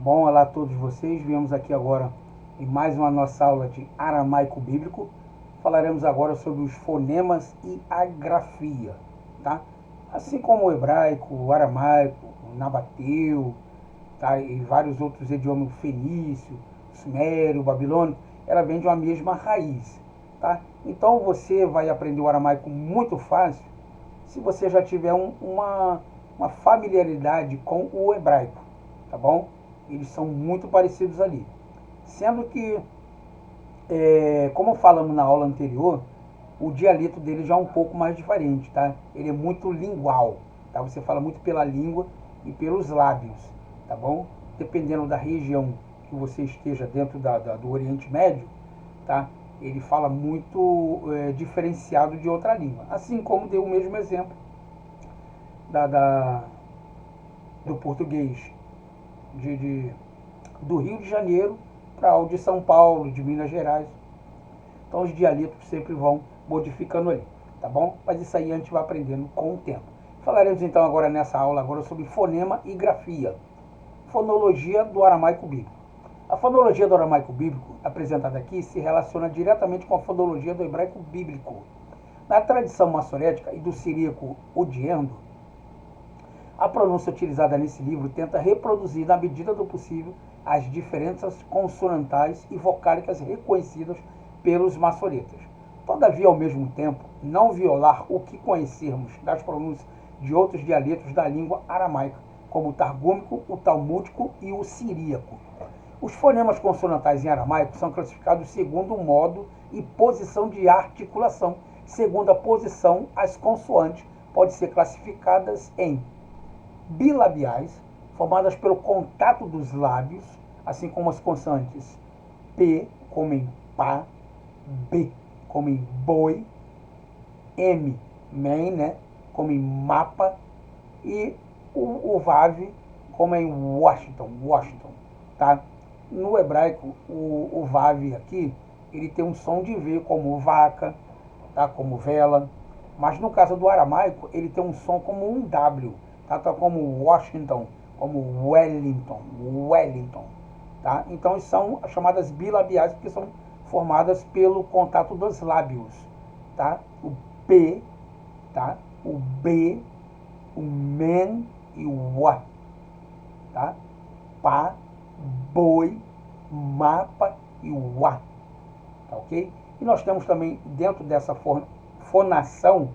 bom? Olá a todos vocês. Viemos aqui agora em mais uma nossa aula de aramaico bíblico. Falaremos agora sobre os fonemas e a grafia, tá? Assim como o hebraico, o aramaico, o nabateu, tá? E vários outros idiomas, o fenício, o sumério, o babilônico, ela vem de uma mesma raiz, tá? Então você vai aprender o aramaico muito fácil se você já tiver uma familiaridade com o hebraico, tá bom? Eles são muito parecidos ali. Sendo que, como falamos na aula anterior, o dialeto dele já é um pouco mais diferente, tá? Ele é muito lingual, tá? Você fala muito pela língua e pelos lábios, tá bom? Dependendo da região que você esteja dentro do Oriente Médio, tá? Ele fala muito diferenciado de outra língua. Assim como deu o mesmo exemplo do português do Rio de Janeiro para o de São Paulo, de Minas Gerais. Então os dialetos sempre vão modificando ali, tá bom? Mas isso aí a gente vai aprendendo com o tempo. Falaremos então agora nessa aula agora sobre fonema e grafia. Fonologia do aramaico bíblico. A fonologia do aramaico bíblico apresentada aqui se relaciona diretamente com a fonologia do hebraico bíblico. Na tradição maçorética e do siríaco odiendo, a pronúncia utilizada nesse livro tenta reproduzir, na medida do possível, as diferenças consonantais e vocálicas reconhecidas pelos maçoretas. Todavia, ao mesmo tempo, não violar o que conhecermos das pronúncias de outros dialetos da língua aramaica, como o targúmico, o talmúdico e o siríaco. Os fonemas consonantais em aramaico são classificados segundo o modo e posição de articulação. Segundo a posição, as consoantes podem ser classificadas em bilabiais, formadas pelo contato dos lábios, assim como as consoantes P, como em pá, B, como em boi, M, men, né, como em mapa, e o VAV, como em Washington, tá? No hebraico, o VAV aqui, ele tem um som de V, como vaca, tá? Como vela, mas no caso do aramaico, ele tem um som como um W, tá? Como Washington, como Wellington, tá? Então são as chamadas bilabiais, porque são formadas pelo contato dos lábios, tá? O P, tá? O B, o men e o wa, tá? Pá, boi, mapa e o wa, tá ok? E nós temos também, dentro dessa fonação,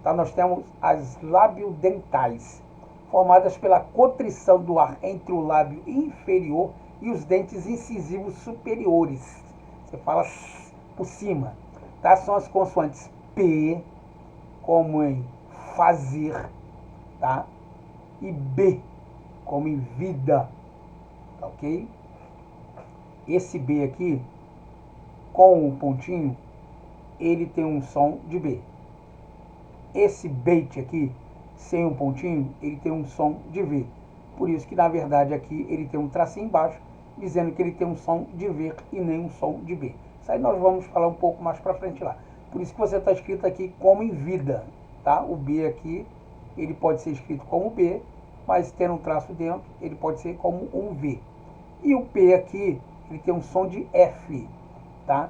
tá? Nós temos as labiodentais, formadas pela contrição do ar entre o lábio inferior e os dentes incisivos superiores. Você fala por cima, tá? São as consoantes P, como em fazer, tá? E B, como em vida, tá ok? Esse B aqui, com o pontinho, ele tem um som de B. Esse bait aqui, sem um pontinho, ele tem um som de V. Por isso que, na verdade, aqui ele tem um tracinho embaixo, dizendo que ele tem um som de V e nem um som de B. Isso aí nós vamos falar um pouco mais pra frente lá. Por isso que você está escrito aqui como em vida, tá? O B aqui, ele pode ser escrito como B, mas tendo um traço dentro, ele pode ser como um V. E o P aqui, ele tem um som de F, tá?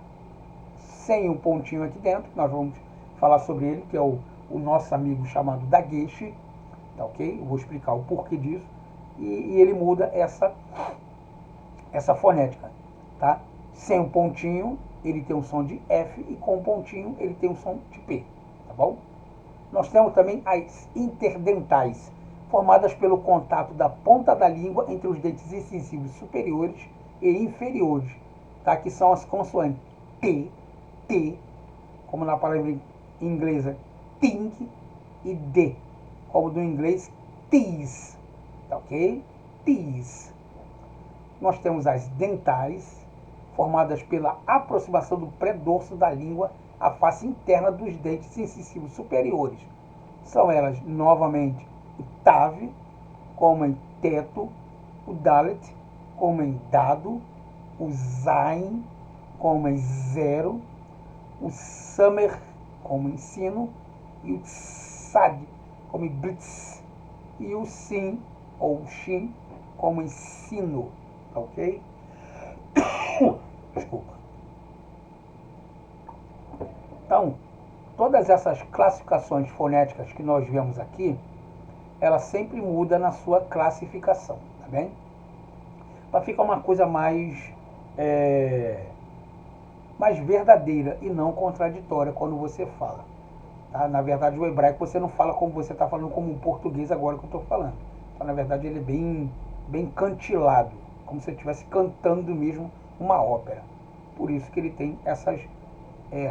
Sem um pontinho aqui dentro, nós vamos falar sobre ele, que é o nosso amigo chamado Dagesh, tá ok? Eu vou explicar o porquê disso. E ele muda essa fonética, tá? Sem um pontinho, ele tem um som de F, e com um pontinho, ele tem um som de P, tá bom? Nós temos também as interdentais, formadas pelo contato da ponta da língua entre os dentes incisivos superiores e inferiores, tá? Que são as consoantes T, como na palavra inglesa ting, e D, como do inglês tease, tá ok? Tease. Nós temos as dentais, formadas pela aproximação do pré-dorso da língua à face interna dos dentes incisivos superiores. São elas, novamente, o Tav, como em teto, o Dalet, como em dado, o Zain, como em zero, o Samer, como ensino, e o Tsad, como em blitz, e o Sin, ou Shin, como ensino, ok? Desculpa. Então, todas essas classificações fonéticas que nós vemos aqui, ela sempre muda na sua classificação, tá bem? Para ficar uma coisa mais verdadeira e não contraditória quando você fala. Tá? Na verdade, o hebraico você não fala como você está falando como o português agora que eu estou falando. Então, na verdade, ele é bem cantilado, como se você estivesse cantando mesmo uma ópera. Por isso que ele tem essas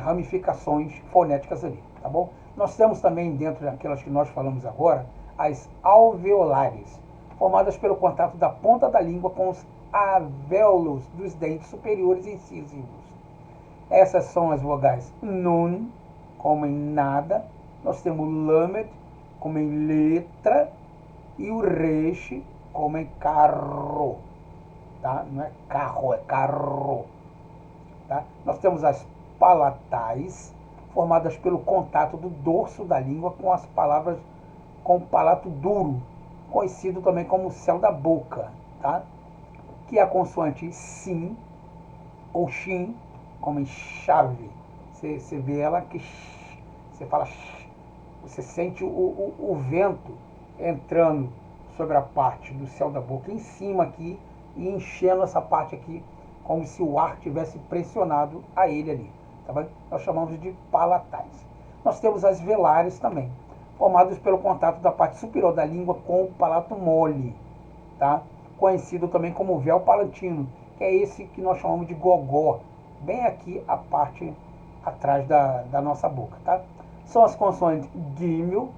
ramificações fonéticas ali, tá bom? Nós temos também, dentro daquelas que nós falamos agora, as alveolares, formadas pelo contato da ponta da língua com os alvéolos dos dentes superiores incisivos. Essas são as vogais nun, como em nada. Nós temos lamed, como em letra, e o resh, como em carro. Tá? Não é carro, é carro. Tá? Nós temos as palatais, formadas pelo contato do dorso da língua com as palavras com o palato duro, conhecido também como céu da boca, tá? Que é a consoante sim ou shin, como em chave. Você vê ela que você fala, você sente o vento entrando sobre a parte do céu da boca em cima aqui e enchendo essa parte aqui, como se o ar tivesse pressionado a ele ali. Tá bem? Nós chamamos de palatais. Nós temos as velares também, formados pelo contato da parte superior da língua com o palato mole, tá? Conhecido também como véu palatino, que é esse que nós chamamos de gogó, bem aqui a parte atrás da nossa boca, tá? São as consoantes gimel,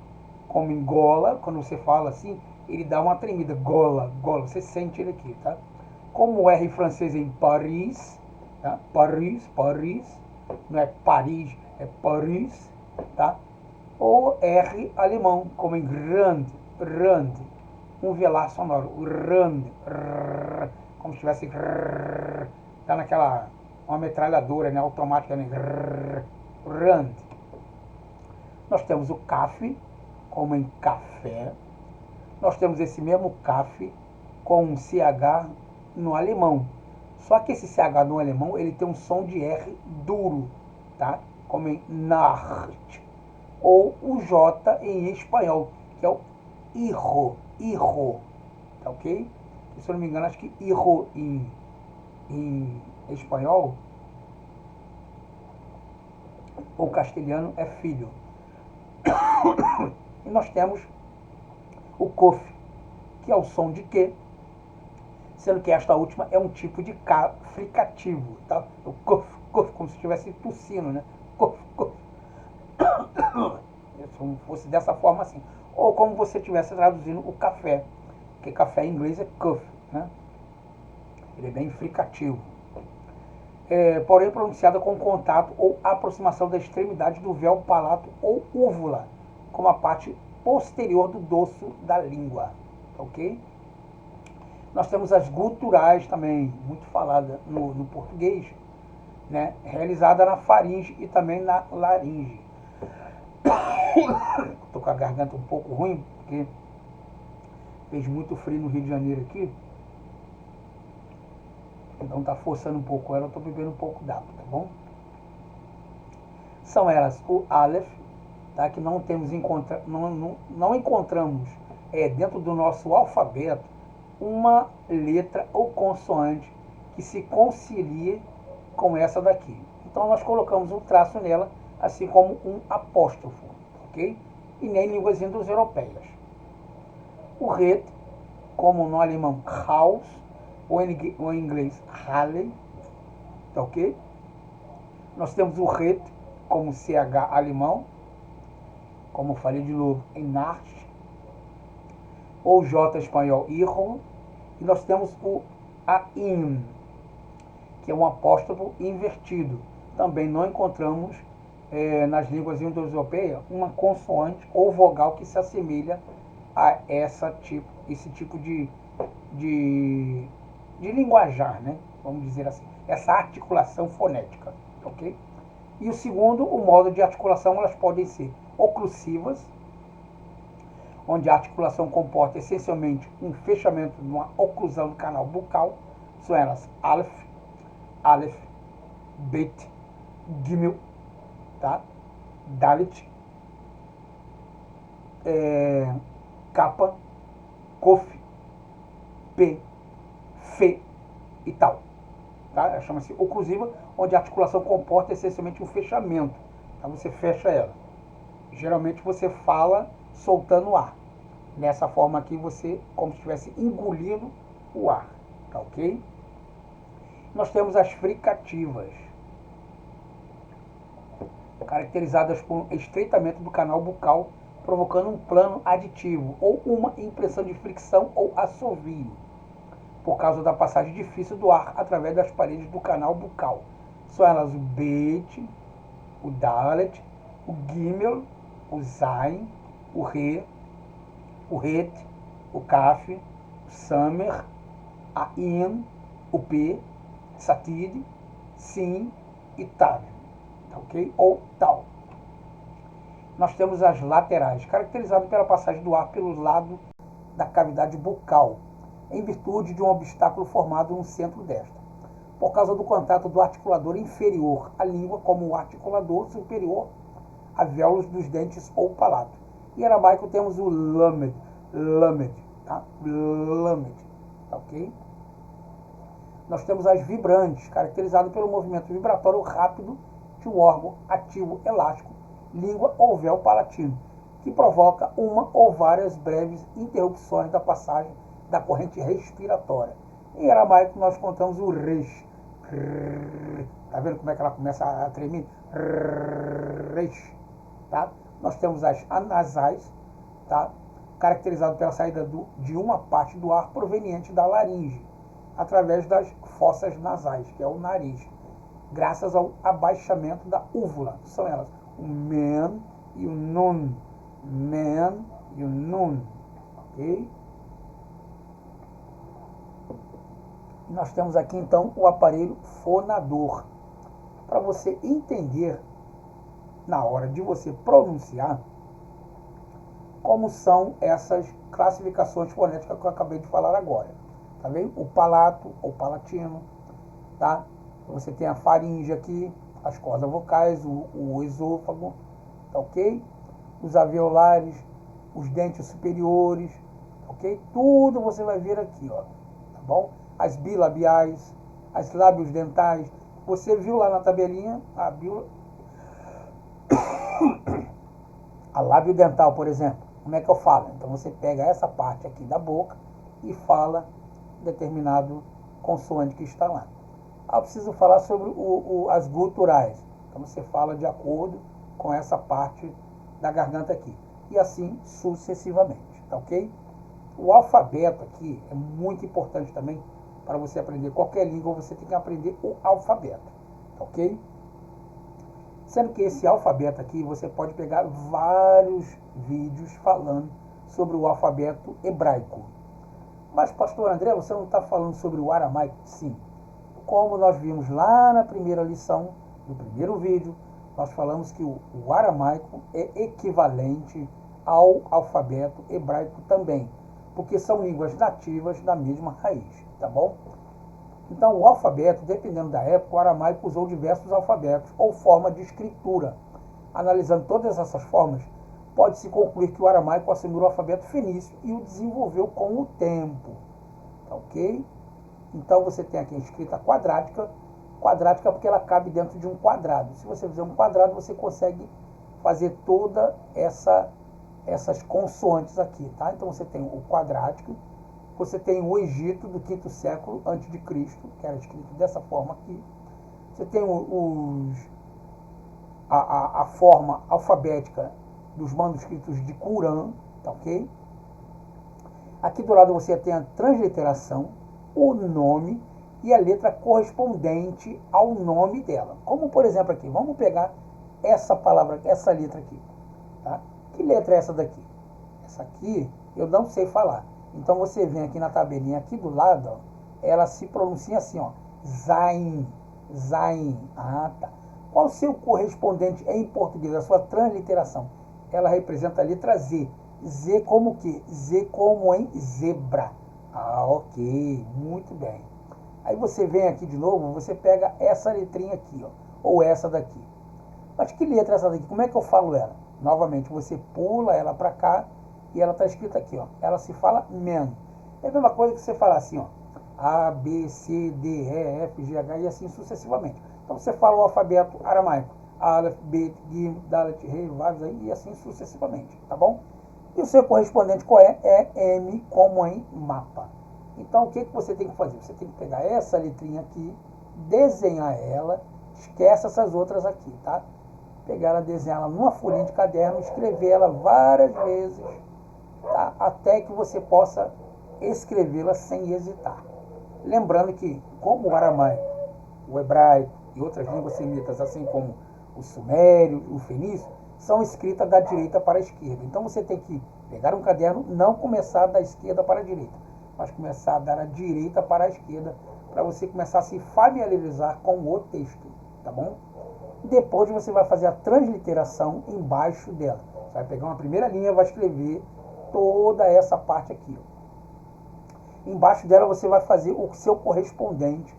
como em gola, quando você fala assim, ele dá uma tremida, gola, gola, você sente ele aqui, tá? Como o R francês em Paris, tá? Paris, Paris, não é Paris, é Paris, tá? Ou R alemão, como em Rand, Rand, um velar sonoro, o Rand, como se tivesse tá naquela, uma metralhadora, né, automática, né, Rand. Nós temos o CAF, como em café. Nós temos esse mesmo CAF com um CH no alemão. Só que esse CH no alemão, ele tem um som de R duro, tá? Como em Nacht. Ou o J em espanhol, que é o hijo, hijo, tá ok? E, se eu não me engano, acho que hijo em espanhol ou castelhano é filho. E nós temos o kof, que é o som de Q, sendo que esta última é um tipo de K fricativo, tá? O kof, kof, como se estivesse tossindo, né? Kof, kof. Se fosse dessa forma assim. Ou como você estivesse traduzindo o café, porque café em inglês é coffee, né? Ele é bem fricativo. Porém pronunciada com contato ou aproximação da extremidade do véu palato ou úvula, como a parte posterior do dorso da língua, ok? Nós temos as guturais também, muito falada no português, né? Realizada na faringe e também na laringe. Estou com a garganta um pouco ruim, porque fez muito frio no Rio de Janeiro aqui. Então tá forçando um pouco ela, eu estou bebendo um pouco d'água, tá bom? São elas o Aleph, tá? Que não encontramos dentro do nosso alfabeto uma letra ou consoante que se concilie com essa daqui. Então nós colocamos um traço nela, assim como um apóstrofo, ok? E nem línguas indo-europeias. O ret, como no alemão Haus, ou em inglês Halle, tá ok? Nós temos o ret, como CH alemão, como eu falei de novo, em Nacht, ou J espanhol Hijo, e nós temos o AIN, que é um apóstrofo invertido. Também não encontramos nas línguas indo-europeias uma consoante ou vogal que se assemelha a esse tipo de linguajar, né? Vamos dizer assim, essa articulação fonética, ok? E o segundo, o modo de articulação, elas podem ser oclusivas, onde a articulação comporta essencialmente um fechamento de uma oclusão do canal bucal, São elas Aleph, Aleph, Bet, Gimel, tá? Dalet, Kappa, Kof, P, Fe e tal. Tá? Chama-se oclusiva, onde a articulação comporta essencialmente um fechamento. Tá? Você fecha ela. Geralmente você fala soltando o ar. Nessa forma aqui você, como se estivesse engolindo o ar. Tá ok? Nós temos as fricativas, caracterizadas por um estreitamento do canal bucal, provocando um plano aditivo ou uma impressão de fricção ou assovio, por causa da passagem difícil do ar através das paredes do canal bucal. São elas o Bet, o Dalet, o Gimel, o Zain, o Re, o Het, o Kaf, o Samer, a In, o P, Satid, Sim e Tav, tá ok? Ou Tal. Nós temos as laterais, caracterizadas pela passagem do ar pelo lado da cavidade bucal, em virtude de um obstáculo formado no centro desta, por causa do contato do articulador inferior à língua como o articulador superior a véolos dos dentes ou palato. Em aramaico temos o lamed, tá? Lamed, tá ok? Nós temos as vibrantes, caracterizadas pelo movimento vibratório rápido de um órgão ativo elástico, língua ou véu palatino, que provoca uma ou várias breves interrupções da passagem da corrente respiratória. Em aramaico nós contamos o resh. Tá vendo como é que ela começa a tremer? Resh, tá? Nós temos as anasais, tá? Caracterizado pela saída de uma parte do ar proveniente da laringe, através das fossas nasais, que é o nariz, graças ao abaixamento da úvula. São elas o men e o nun. Men e o nun. Ok? Nós temos aqui então o aparelho fonador. Para você entender, na hora de você pronunciar, como são essas classificações fonéticas que eu acabei de falar agora. Tá vendo? O palato, ou palatino, tá? Você tem a faringe aqui, as cordas vocais, o esôfago, tá ok? Os alveolares, os dentes superiores, ok? Tudo você vai ver aqui, ó, tá bom? As bilabiais, as lábios dentais. Você viu lá na tabelinha a lábio dental, por exemplo. Como é que eu falo? Então você pega essa parte aqui da boca e fala determinado consoante que está lá. Eu preciso falar sobre as guturais. Então você fala de acordo com essa parte da garganta aqui. E assim sucessivamente, tá ok? O alfabeto aqui é muito importante também para você aprender qualquer língua, você tem que aprender o alfabeto, tá ok? Sendo que esse alfabeto aqui, você pode pegar vários vídeos falando sobre o alfabeto hebraico. Mas, pastor André, você não está falando sobre o aramaico? Sim. Como nós vimos lá na primeira lição, no primeiro vídeo, nós falamos que o aramaico é equivalente ao alfabeto hebraico também, porque são línguas nativas da mesma raiz, tá bom? Então, o alfabeto, dependendo da época, o aramaico usou diversos alfabetos ou forma de escritura. Analisando todas essas formas, pode-se concluir que o aramaico assumiu o alfabeto fenício e o desenvolveu com o tempo. Tá ok? Então, você tem aqui a escrita quadrática porque ela cabe dentro de um quadrado. Se você fizer um quadrado, você consegue fazer toda essas consoantes aqui, tá? Então, você tem o quadrático. Você tem o Egito do 5º século antes de Cristo, que era escrito dessa forma aqui. Você tem a forma alfabética dos manuscritos de Corã, tá ok? Aqui do lado você tem a transliteração, o nome e a letra correspondente ao nome dela. Como por exemplo aqui, vamos pegar essa palavra, essa letra aqui, tá? Que letra é essa daqui? Essa aqui eu não sei falar. Então você vem aqui na tabelinha aqui do lado, ó, ela se pronuncia assim, ó, Zain, Zain. Ah, tá. Qual o seu correspondente em português, a sua transliteração? Ela representa a letra Z. Z como o quê? Z como em zebra. Ah, ok, muito bem. Aí você vem aqui de novo, você pega essa letrinha aqui, ó, ou essa daqui. Mas que letra é essa daqui? Como é que eu falo ela? Novamente, você pula ela para cá e ela está escrita aqui, ó. Ela se fala men. É a mesma coisa que você falar assim, ó. A, B, C, D, E, F, G, H e assim sucessivamente. Então você fala o alfabeto aramaico. Aleph, Bet, Gim, Dalet, Rei, Vav e assim sucessivamente, tá bom? E o seu correspondente qual é? É M, como em mapa. Então o que você tem que fazer? Você tem que pegar essa letrinha aqui, desenhar ela, esquece essas outras aqui, tá? Pegar ela, desenhar ela numa folhinha de caderno, escrever ela várias vezes, tá? Até que você possa escrevê-la sem hesitar. Lembrando que, como o aramaico, o hebraico e outras línguas semitas, assim como o sumério, o fenício, são escritas da direita para a esquerda. Então você tem que pegar um caderno, não começar da esquerda para a direita, mas começar da direita para a esquerda, para você começar a se familiarizar com o texto, tá bom? Depois você vai fazer a transliteração embaixo dela. Você vai pegar uma primeira linha e vai escrever toda essa parte aqui, ó. Embaixo dela você vai fazer o seu correspondente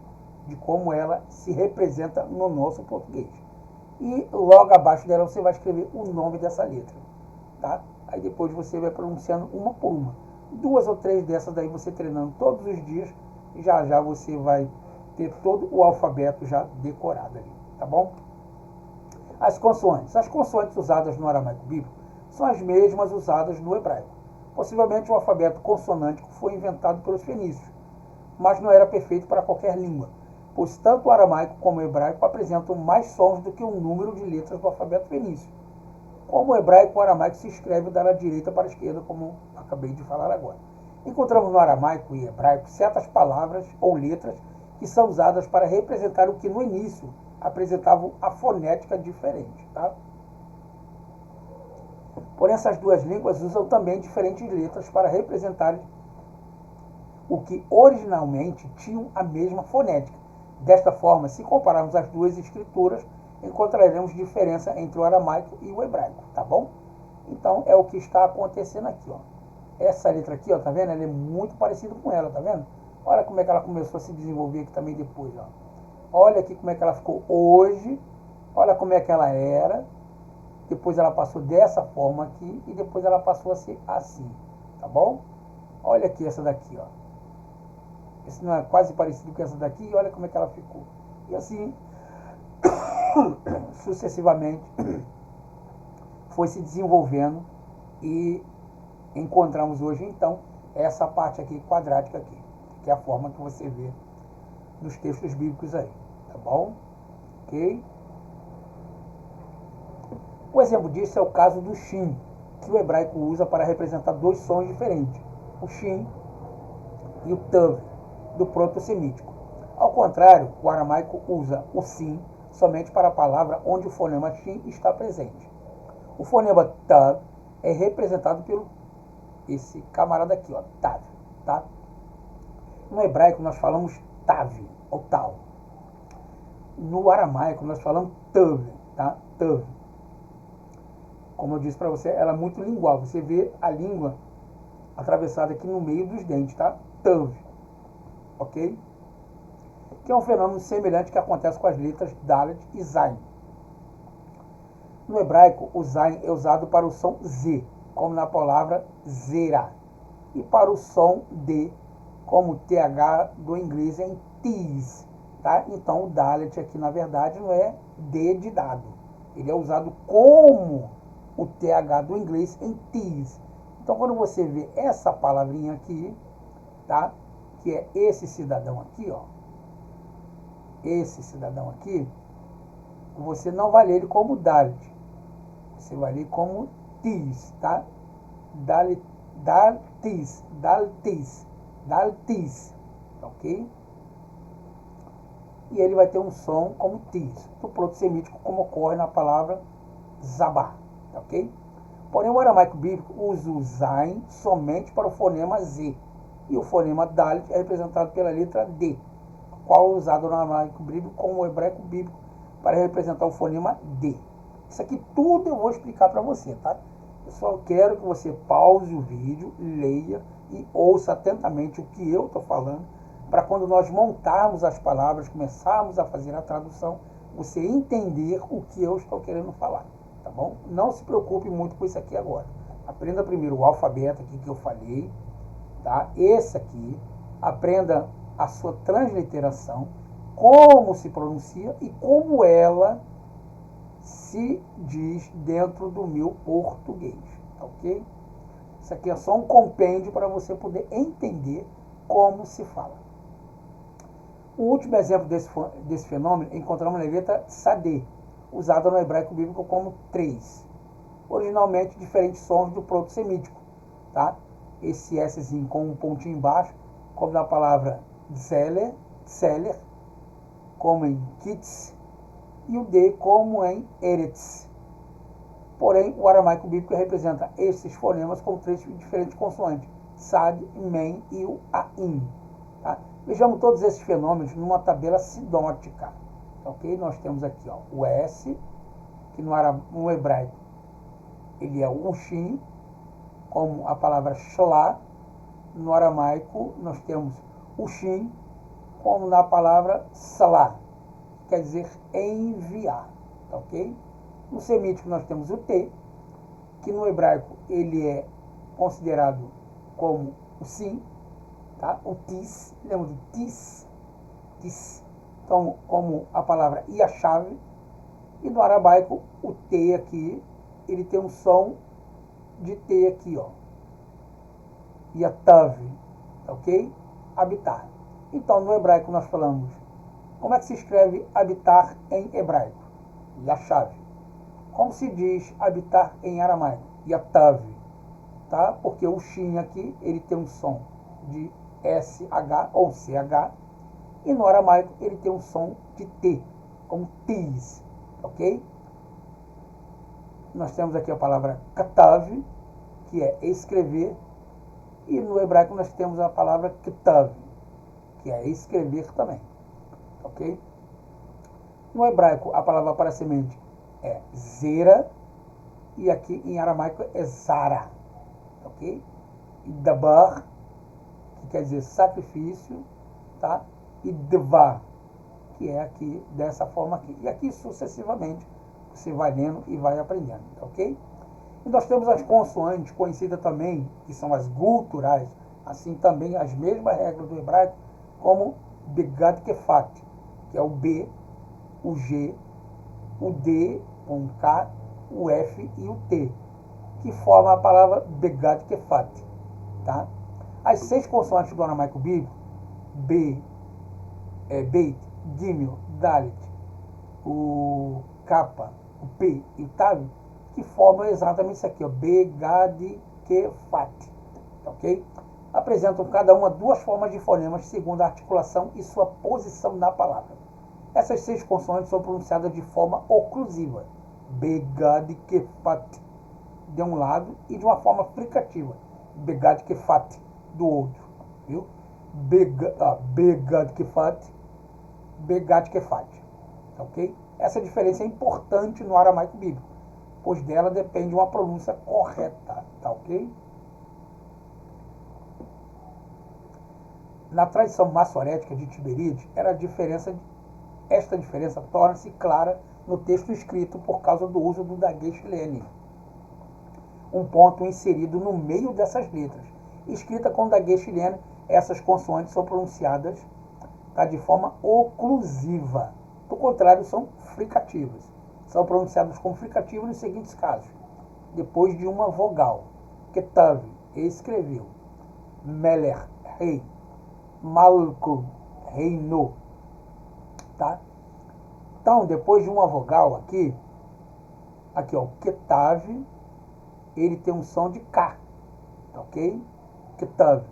de como ela se representa no nosso português. E logo abaixo dela você vai escrever o nome dessa letra, tá? Aí depois você vai pronunciando uma por uma. 2 ou 3 dessas daí você treinando todos os dias, e já você vai ter todo o alfabeto já decorado ali, tá bom? As consoantes. As consoantes usadas no aramaico bíblico são as mesmas usadas no hebraico. Possivelmente o alfabeto consonântico foi inventado pelos fenícios, mas não era perfeito para qualquer língua, pois tanto o aramaico como o hebraico apresentam mais sons do que o número de letras do alfabeto fenício. Como o hebraico, o aramaico se escreve da direita para a esquerda, como acabei de falar agora. Encontramos no aramaico e hebraico certas palavras ou letras que são usadas para representar o que no início apresentavam a fonética diferente, tá? Porém, essas duas línguas usam também diferentes letras para representar o que originalmente tinham a mesma fonética. Desta forma, se compararmos as duas escrituras, encontraremos diferença entre o aramaico e o hebraico, tá bom? Então, é o que está acontecendo aqui, ó. Essa letra aqui, ó, tá vendo? Ela é muito parecida com ela, tá vendo? Olha como é que ela começou a se desenvolver aqui também depois, ó. Olha aqui como é que ela ficou hoje. Olha como é que ela era. Depois ela passou dessa forma aqui e depois ela passou a ser assim, tá bom? Olha aqui essa daqui, ó. Esse não é quase parecido com essa daqui e olha como é que ela ficou. E assim, sucessivamente, foi se desenvolvendo e encontramos hoje, então, essa parte aqui quadrática aqui, que é a forma que você vê nos textos bíblicos aí, tá bom? Ok? Um exemplo disso é o caso do shin, que o hebraico usa para representar dois sons diferentes, o shin e o tav, do proto-semítico. Ao contrário, o aramaico usa o sin somente para a palavra onde o fonema shin está presente. O fonema tav é representado pelo esse camarada aqui, ó, tav, tá? No hebraico nós falamos tav, ou tal. No aramaico nós falamos tav, tá? Tav. Como eu disse para você, ela é muito lingual. Você vê a língua atravessada aqui no meio dos dentes, tá? Tav, ok? Que é um fenômeno semelhante que acontece com as letras Dalet e Zain. No hebraico, o Zain é usado para o som Z, como na palavra zera, e para o som D, como o TH do inglês em tease, tá? Então o Dalet aqui na verdade não é D de dado, ele é usado como o TH do inglês em tease. Então quando você vê essa palavrinha aqui, tá? Que é esse cidadão aqui, ó, esse cidadão aqui, você não vai ler ele como Dalet, você vai ler como tis, tá? Daltis, ok? E ele vai ter um som como tis, do proto-semítico, como ocorre na palavra zabá, ok? Porém, o aramaico bíblico usa o zain somente para o fonema Z, e o fonema dalet é representado pela letra D, qual é usado no aramaico bíblico como o hebraico bíblico para representar o fonema D. Isso aqui tudo eu vou explicar para você, tá? Eu só quero que você pause o vídeo, leia e ouça atentamente o que eu estou falando, para quando nós montarmos as palavras, começarmos a fazer a tradução, você entender o que eu estou querendo falar, tá bom? Não se preocupe muito com isso aqui agora. Aprenda primeiro o alfabeto aqui que eu falei, tá? Esse aqui, aprenda a sua transliteração, como se pronuncia e como ela se diz dentro do meu português, tá ok? Isso aqui é só um compêndio para você poder entender como se fala. O último exemplo desse fenômeno encontramos na letra Sadê, usada no hebraico bíblico como 3. Originalmente diferentes sons do proto-semítico, tá? Esse Szinho com um pontinho embaixo, como na palavra tzeler, como em kitz, e o D como em eretz. Porém, o aramaico bíblico representa esses fonemas com 3 diferentes consoantes, sad, men e o ain. Tá? Vejamos todos esses fenômenos numa tabela sinótica. Ok? Nós temos aqui ó, o S, que no hebraico ele é o shin, como a palavra shlá. No aramaico nós temos o shin, como na palavra salá, quer dizer enviar. Tá ok? No semítico nós temos o T, que no hebraico ele é considerado como o sim, tá? O tis, lembra do tis? Então, como a palavra e a chave. E no aramaico o T aqui, ele tem um som de T aqui, ó. Yatav, tá ok? Habitar. Então, no hebraico nós falamos, como é que se escreve habitar em hebraico? Yashav. Como se diz habitar em aramaico? Yatav, tá? Porque o shin aqui, ele tem um som de SH ou CH, e no aramaico ele tem um som de T, como tis, ok? Nós temos aqui a palavra katav, que é escrever, e no hebraico nós temos a palavra ketav, que é escrever também, ok? No hebraico a palavra para semente é zera, e aqui em aramaico é zara, ok? E dabar, que quer dizer sacrifício, tá? E dvar, que é aqui dessa forma aqui. E aqui sucessivamente você vai lendo e vai aprendendo, ok? E nós temos as consoantes, conhecidas também, que são as guturais, assim também as mesmas regras do hebraico, como begad kefat, que é o B, o G, o D com K, o F e o T, que formam a palavra begad kefat, tá? As 6 consoantes do aramaico bíblico, B, Beit, Gimel, Dalet, o Kappa, o P e o Tav, que formam exatamente isso aqui, ó, Begad Kefat, ok? Apresentam cada uma 2 formas de fonemas segundo a articulação e sua posição na palavra. Essas 6 consoantes são pronunciadas de forma oclusiva, Begad Kefat, de um lado, e de uma forma fricativa, Begad Kefat, do outro, viu? Begad Kefat, Begad Kefat, ok? Essa diferença é importante no aramaico bíblico, pois dela depende uma pronúncia correta, tá ok? Na tradição massorética de Tiberíades, esta diferença torna-se clara no texto escrito por causa do uso do daguesh lene, um ponto inserido no meio dessas letras. Escrita com daguesh lene, essas consoantes são pronunciadas, tá, de forma oclusiva. Do contrário, são fricativas. São pronunciadas como fricativas nos seguintes casos: depois de uma vogal, ketav, escreveu, meler, rei, malco, reinou, tá? Então, depois de uma vogal aqui ó, ketav, ele tem um som de K, ok? Ketav,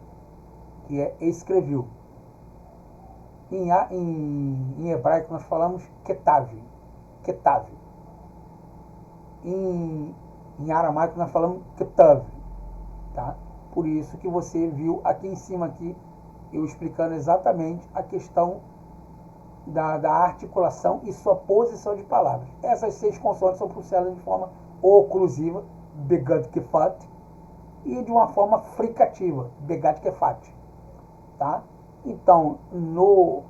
que é escreveu. Em hebraico nós falamos ketav. Em aramaico nós falamos ketav, tá? Por isso que você viu aqui em cima aqui eu explicando exatamente a questão da articulação e sua posição de palavras. Essas 6 consoantes são pronunciadas de forma oclusiva, begad kefat, e de uma forma fricativa, begad kefat, tá? Então, no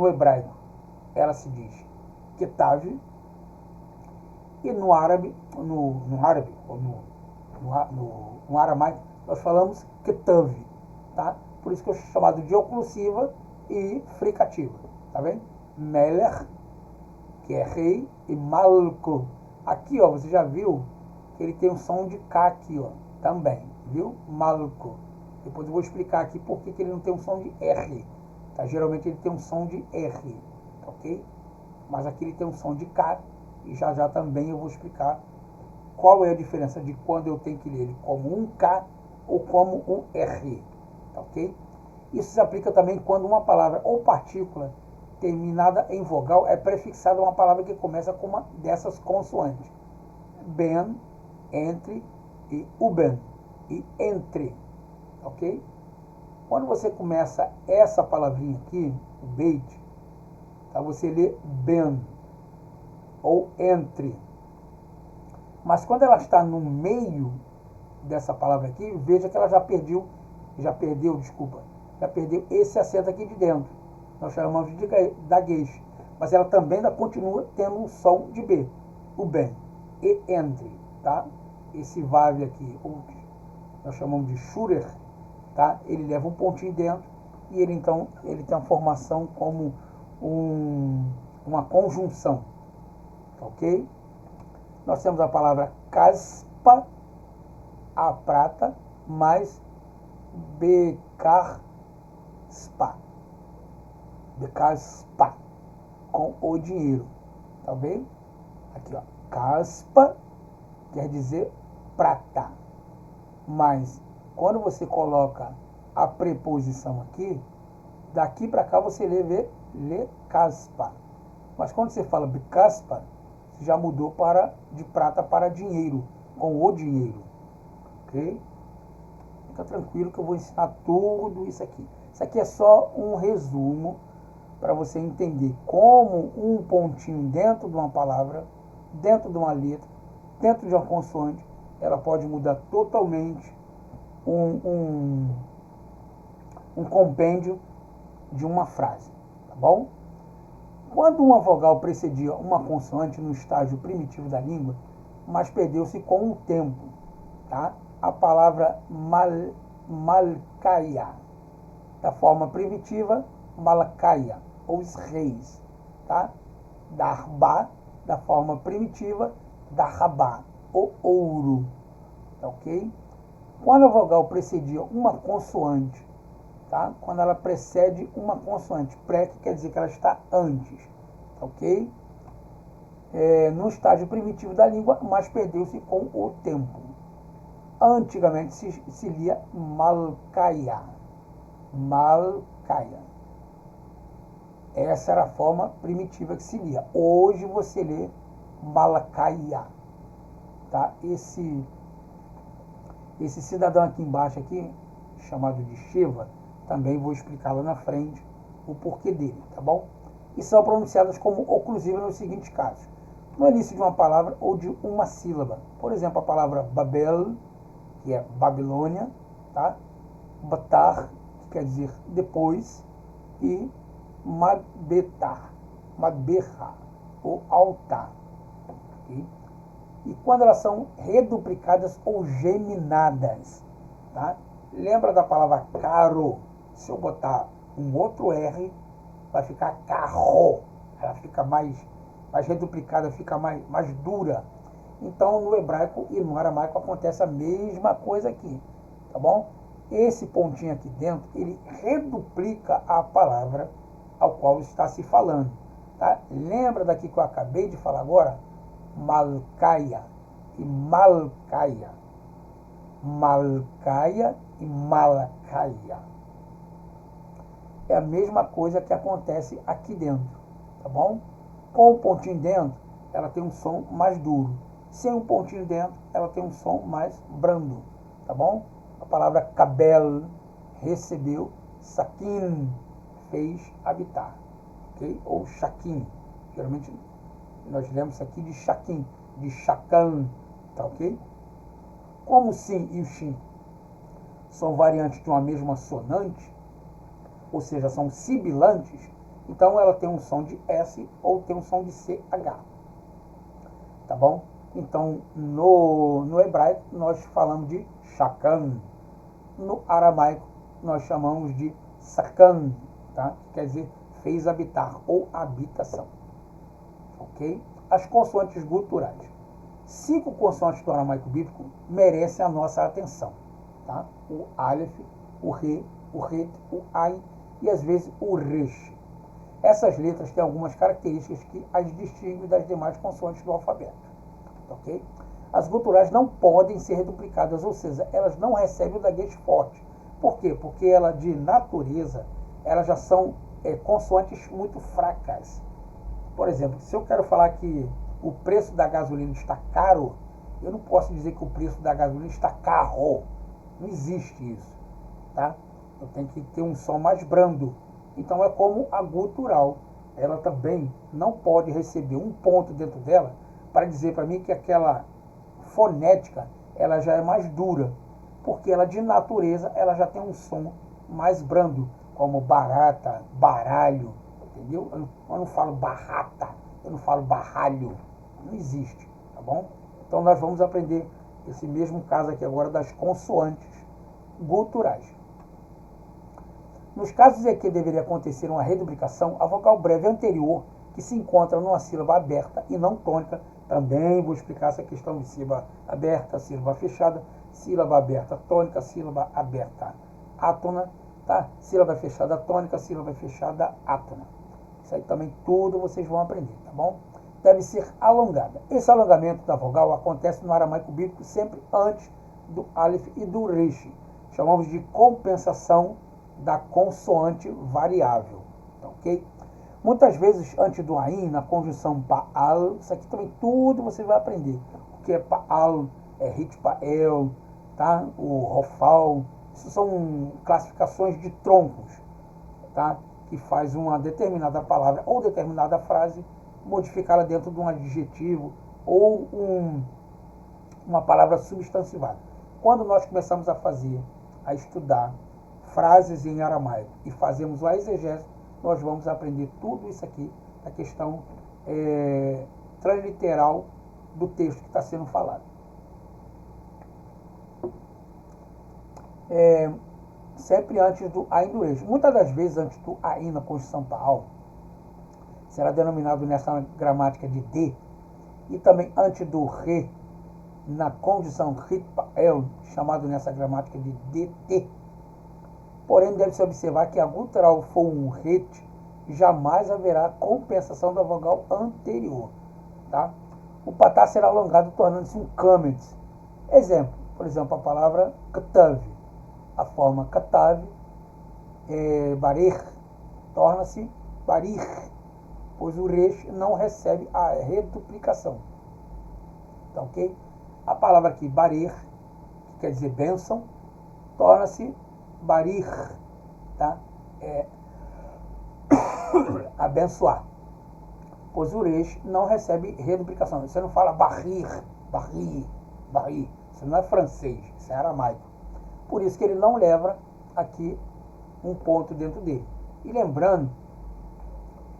hebraico, ela se diz Ketav, e no árabe, ou no aramaico, nós falamos Ketav, tá? Por isso que eu sou chamado de oclusiva e fricativa, tá vendo? Melech, que é rei, e Malco. Aqui, ó, você já viu que ele tem um som de K aqui, ó, também, viu? Malco. Depois eu vou explicar aqui por que ele não tem um som de R, tá? Geralmente ele tem um som de R, ok? Mas aqui ele tem um som de K, e já já também eu vou explicar qual é a diferença de quando eu tenho que ler ele como um K ou como um R, tá ok? Isso se aplica também quando uma palavra ou partícula terminada em vogal é prefixada a uma palavra que começa com uma dessas consoantes. Ben, entre, e uben, e entre, ok? Quando você começa essa palavrinha aqui, o beit, tá? Você lê ben, ou entre. Mas quando ela está no meio dessa palavra aqui, veja que ela já perdeu esse acento aqui de dentro. Nós chamamos de gaguez. Mas ela também ainda continua tendo um som de B, o bem, e entre, tá? Esse vav aqui, nós chamamos de shurer, tá? Ele leva um pontinho dentro e ele então ele tem uma formação como uma conjunção, ok? Nós temos a palavra caspa, a prata, mais becarspa, com o dinheiro, tá bem? Aqui, ó, caspa quer dizer prata, mas quando você coloca a preposição aqui, daqui para cá você lê caspa, mas quando você fala becaspa, já mudou de prata para dinheiro, com o dinheiro, ok? Fica tranquilo que eu vou ensinar tudo isso aqui. Isso aqui é só um resumo para você entender como um pontinho dentro de uma palavra, dentro de uma letra, dentro de uma consoante, ela pode mudar totalmente um compêndio de uma frase, tá bom? Quando uma vogal precedia uma consoante no estágio primitivo da língua, mas perdeu-se com o tempo, tá? A palavra malcaia, da forma primitiva, malcaia, ou os reis, tá? Darbá, da forma primitiva, darbá, o ouro, tá ok? Quando a vogal precedia uma consoante, tá? Quando ela precede uma consoante, pré, que quer dizer que ela está antes, tá ok? No estágio primitivo da língua, mas perdeu-se com o tempo. Antigamente se lia malcaia. Malcaia. Essa era a forma primitiva que se lia. Hoje você lê malacaia. Tá? Esse cidadão aqui embaixo, aqui, chamado de Shiva, também vou explicar lá na frente o porquê dele, tá bom? E são pronunciadas como oclusivas nos seguintes casos: no início de uma palavra ou de uma sílaba. Por exemplo, a palavra Babel, que é Babilônia, tá? Batar, que quer dizer depois, e Madbetar, Madberra, ou altar. Okay? E quando elas são reduplicadas ou geminadas, tá? Lembra da palavra caro? Se eu botar um outro R, vai ficar carro. Ela fica mais reduplicada, fica mais dura. Então, no hebraico e no aramaico acontece a mesma coisa aqui, tá bom? Esse pontinho aqui dentro, ele reduplica a palavra ao qual está se falando, tá? Lembra daqui que eu acabei de falar agora? Malcaia e malcaia. Malcaia e malacaia. É a mesma coisa que acontece aqui dentro, tá bom? Com o pontinho dentro, ela tem um som mais duro. Sem um pontinho dentro, ela tem um som mais brando, tá bom? A palavra kabel, recebeu, sakin, fez habitar, ok? Ou shakin. Geralmente nós lemos isso aqui de shakin, de shakan, tá ok? Como o sim e o shin são variantes de uma mesma sonante, ou seja, são sibilantes, então ela tem um som de S ou tem um som de CH. Tá bom? Então, no hebraico, nós falamos de shakan. No aramaico, nós chamamos de sakan, tá? Que quer dizer fez habitar ou habitação. Ok? As consoantes guturais. 5 consoantes do aramaico bíblico merecem a nossa atenção. Tá? O aleph, o re, o ret, o ain e às vezes o resh. Essas letras têm algumas características que as distinguem das demais consoantes do alfabeto. Ok? As guturais não podem ser reduplicadas, ou seja, elas não recebem o gaguejo forte. Por quê? Porque ela, de natureza, elas já são consoantes muito fracas. Por exemplo, se eu quero falar que o preço da gasolina está caro, eu não posso dizer que o preço da gasolina está caro. Não existe isso. Tá? Eu tenho que ter um som mais brando. Então é como a gutural. Ela também não pode receber um ponto dentro dela para dizer para mim que aquela fonética ela já é mais dura, porque ela de natureza ela já tem um som mais brando, como barata, baralho, entendeu? Eu não falo barrata, eu não falo barralho, não existe, tá bom? Então nós vamos aprender esse mesmo caso aqui agora das consoantes guturais. Nos casos em que deveria acontecer uma reduplicação, a vogal breve anterior, que se encontra numa sílaba aberta e não tônica, também vou explicar essa questão de sílaba aberta, sílaba fechada, sílaba aberta tônica, sílaba aberta átona, tá? Sílaba fechada tônica, sílaba fechada átona. Isso aí também tudo vocês vão aprender, tá bom? Deve ser alongada. Esse alongamento da vogal acontece no aramaico bíblico sempre antes do aleph e do resh. Chamamos de compensação da consoante variável, tá, ok? Muitas vezes antes do ain, na conjunção pa'al, isso aqui também tudo você vai aprender. O que é pa'al, é hitpa'el, tá? O rofal, isso são classificações de troncos, tá? Que faz uma determinada palavra ou determinada frase, modificá-la dentro de um adjetivo ou uma palavra substancivada. Quando nós começamos a estudar frases em aramaico e fazemos a exegese, nós vamos aprender tudo isso aqui, a questão transliteral do texto que está sendo falado. Sempre antes do ain do resh. Muitas das vezes antes do ain na conjunção pa'al, será denominado nessa gramática de de, e também antes do re, na condição hitpa'el, chamado nessa gramática de dt. Porém, deve-se observar que a gutural for um ret, jamais haverá compensação da vogal anterior. Tá? O patá será alongado, tornando-se um kametz. Exemplo, por exemplo, a palavra katav. A forma katav, barir, torna-se barir, pois o resh não recebe a reduplicação. Tá, ok? A palavra aqui, barir, que quer dizer bênção, torna-se barir, tá? Abençoar. Pois o resh não recebe reduplicação. Você não fala barrir, barrir, barrir. Isso não é francês, isso é aramaico. Por isso que ele não leva aqui um ponto dentro dele. E lembrando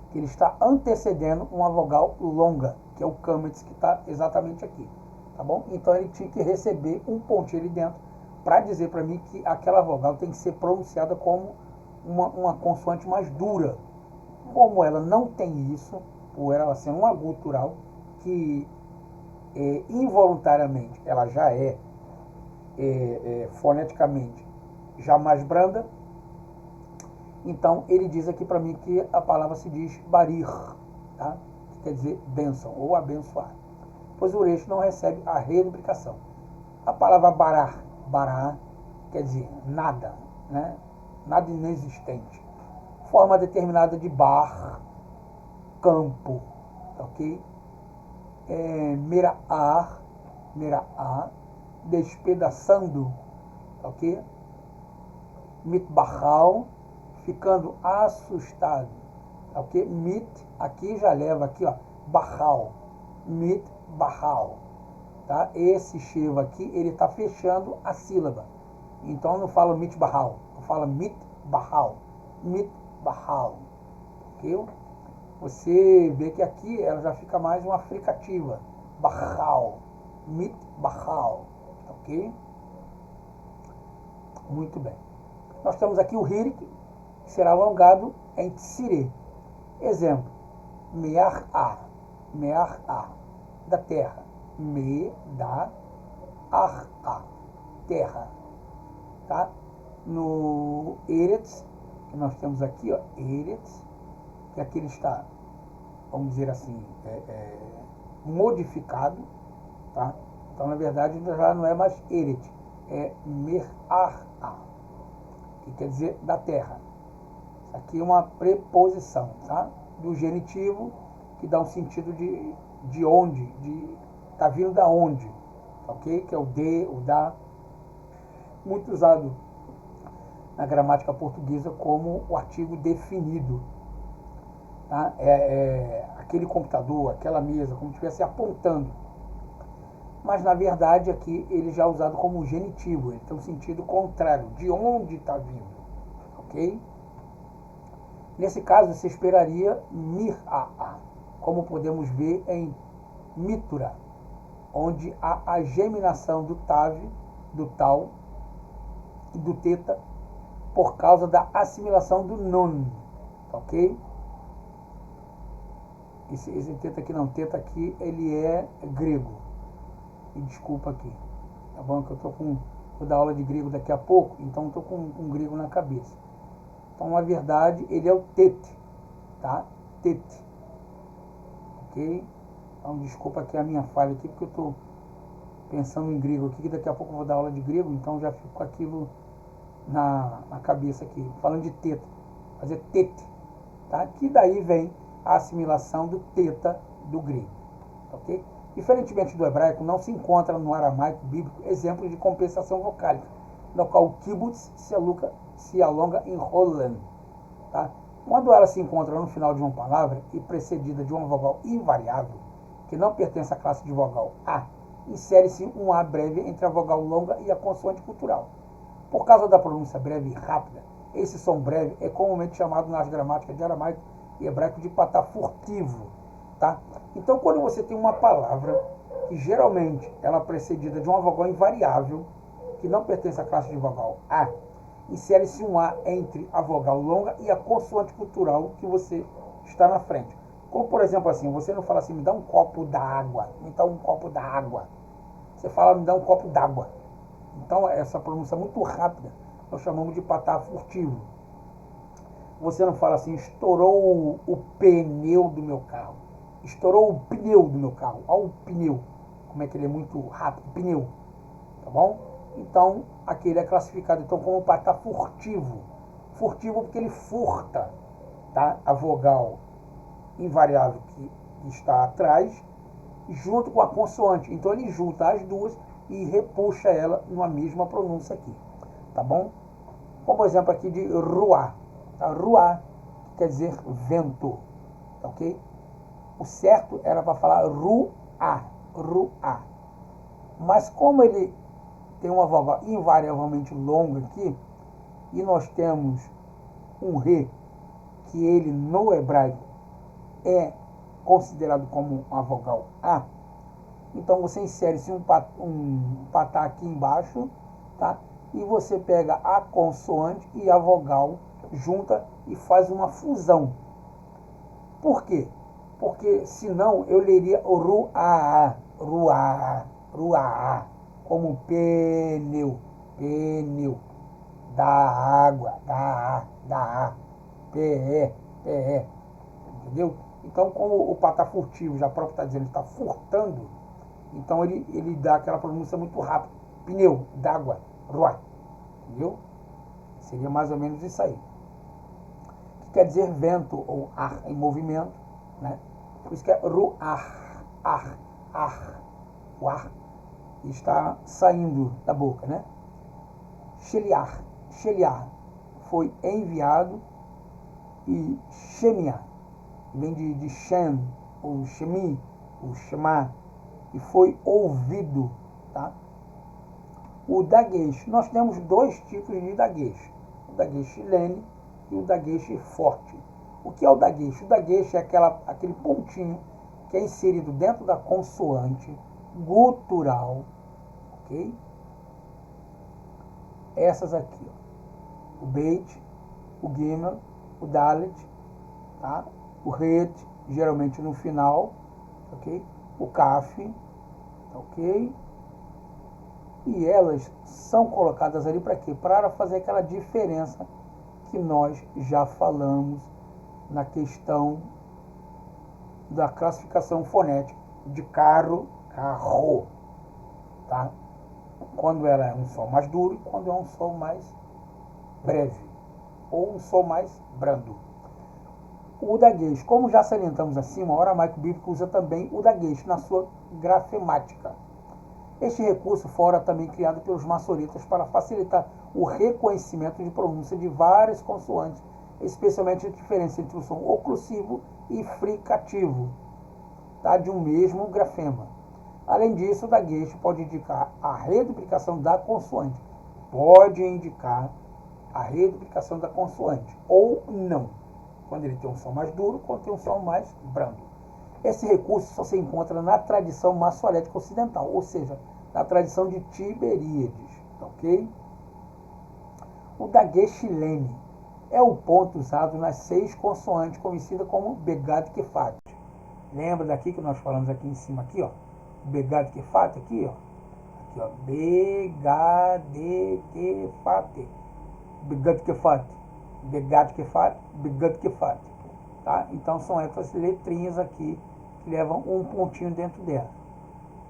que ele está antecedendo uma vogal longa, que é o kametz, que está exatamente aqui. Tá bom? Então ele tinha que receber um pontinho ali dentro para dizer para mim que aquela vogal tem que ser pronunciada como uma consoante mais dura. Como ela não tem isso, por ela sendo uma gutural, que involuntariamente ela já foneticamente já mais branda, então ele diz aqui para mim que a palavra se diz barir, tá? Que quer dizer bênção ou abençoar, pois o resh não recebe a reduplicação. A palavra barar, bará, quer dizer nada, né? Nada inexistente. Forma determinada de bar, campo, ok? Mera'ar, despedaçando, ok? Mitbahal, ficando assustado, ok? Mit, aqui já leva aqui, ó, bahal, mitbahal, tá? Esse sheva aqui, ele está fechando a sílaba. Então eu não falo mitbahal, eu falo mitbahal, mitbahal, ok? Você vê que aqui ela já fica mais uma fricativa, bahal, mitbahal, ok? Muito bem. Nós temos aqui o hirik, que será alongado em tsire. Exemplo, mear-a, da terra, me, da, ar-a, terra, tá? No eretz, que nós temos aqui, ó, eretz, que aqui ele está, vamos dizer assim, modificado, tá? Então, na verdade, já não é mais eret, é mer-ar-a, que quer dizer da terra. Isso aqui é uma preposição, tá? Do genitivo, que dá um sentido de onde, tá vindo da onde, ok? Que é o de, o da, muito usado na gramática portuguesa como o artigo definido, tá? Aquele computador, aquela mesa, como se estivesse apontando. Mas, na verdade, aqui ele já é usado como genitivo, ele tem um sentido contrário, de onde está vindo, ok? Nesse caso, você esperaria mir-a, como podemos ver em mitura, onde há a geminação do tav, do tal e do teta por causa da assimilação do nun, ok? Esse teta aqui não, teta aqui ele é grego. E desculpa aqui, tá bom? Que eu vou dar aula de grego daqui a pouco, então estou com um grego na cabeça. Então, na verdade, ele é o tete, tá? Tete, ok? Então, desculpa aqui a minha falha aqui, porque eu estou pensando em grego aqui, que daqui a pouco eu vou dar aula de grego, então já fico com aquilo na cabeça aqui, falando de teta, fazer tete, tá? Que daí vem a assimilação do teta do grego, ok? Diferentemente do hebraico, não se encontra no aramaico bíblico exemplos de compensação vocálica, no qual o kibbutz se alonga em rolan, tá? Quando ela se encontra no final de uma palavra e precedida de uma vogal invariável, que não pertence à classe de vogal A, insere-se um A breve entre a vogal longa e a consoante cultural. Por causa da pronúncia breve e rápida, esse som breve é comumente chamado nas gramáticas de aramaico e hebraico de patá furtivo, tá? Então, quando você tem uma palavra que geralmente ela é precedida de uma vogal invariável, que não pertence à classe de vogal A, insere-se um A entre a vogal longa e a consoante cultural que você está na frente. Como, por exemplo, assim, você não fala assim, me dá um copo d'água, me dá um copo d'água. Você fala, me dá um copo d'água. Então, essa pronúncia muito rápida, nós chamamos de patá furtivo. Você não fala assim, estourou o pneu do meu carro. Estourou o pneu do meu carro. Olha o pneu, como é que ele é muito rápido, pneu, tá bom? Então, aqui ele é classificado então como patá furtivo. Furtivo porque ele furta, tá? A vogal invariável que está atrás, junto com a consoante. Então, ele junta as duas e repuxa ela numa mesma pronúncia aqui, tá bom? Como exemplo aqui de ruá, tá? Ruá, que quer dizer vento, tá ok? O certo era para falar ruá, ruá. Mas como ele tem uma vogal invariavelmente longa aqui, e nós temos um re, que ele no hebraico é considerado como uma vogal A, então você insere-se um patá aqui embaixo, tá? E você pega a consoante e a vogal junta e faz uma fusão. Por quê? Porque senão eu leria o ruá, ruá, ruá, como pneu, pneu, da água, da PE, PE, entendeu? Então, como o patá furtivo, já próprio está dizendo, está furtando, então ele dá aquela pronúncia muito rápida, pneu, d'água, ruá, entendeu? Seria mais ou menos isso aí. Que quer dizer vento ou ar em movimento, né? Por isso que é ruar, ar, o ar está saindo da boca, né? Sheliar, foi enviado, e Shemiah, vem de Shem, o Shemi, o Shema, e foi ouvido, tá? O daguesh, nós temos dois tipos de daguesh. O daguesh chilene e o dagueche forte. O que é o dagueche? O dagueche é aquele pontinho que é inserido dentro da consoante gutural, ok? Essas aqui, ó. O beit, o gimel, o dalet, tá? O ret, geralmente no final, ok? O kaf, ok? E elas são colocadas ali para quê? Para fazer aquela diferença que nós já falamos na questão da classificação fonética de carro, tá? Quando ela é um som mais duro e quando é um som mais breve, ou um som mais brando. O dagueche, como já salientamos acima, o aramaico bíblico usa também o dagueche na sua grafemática. Este recurso fora também criado pelos maçoretas para facilitar o reconhecimento de pronúncia de várias consoantes, especialmente a diferença entre o som oclusivo e fricativo, tá, de um mesmo grafema. Além disso, o dagueche pode indicar a reduplicação da consoante. Pode indicar a reduplicação da consoante ou não, quando ele tem um som mais duro, quando tem um som mais brando. Esse recurso só se encontra na tradição maçorética ocidental, ou seja, na tradição de Tiberíades, ok? O dagueche lene é o ponto usado nas 6 consoantes, conhecida como Begad Kefat. Lembra daqui que nós falamos aqui em cima, aqui, ó, Begad Kefat, aqui, ó, Begad Kefat, Begad Kefat, Begad Kefat, Begad Kefat, tá? Então são essas letrinhas aqui que levam um pontinho dentro dela.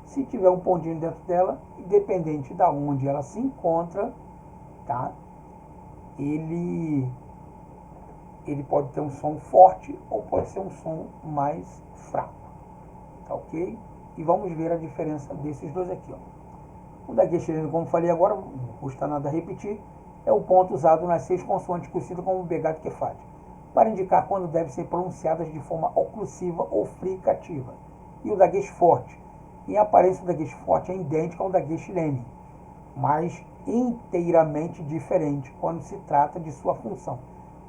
Se tiver um pontinho dentro dela, independente de onde ela se encontra, tá? Ele pode ter um som forte ou pode ser um som mais fraco, tá ok? E vamos ver a diferença desses dois aqui, ó. O dagueche lene, como falei agora, não custa nada repetir, é o ponto usado nas 6 consoantes conhecidas como Begad Kefat, para indicar quando devem ser pronunciadas de forma oclusiva ou fricativa. E o dagueche forte, em aparência o dagueche forte é idêntico ao dagueche lene, mas inteiramente diferente quando se trata de sua função.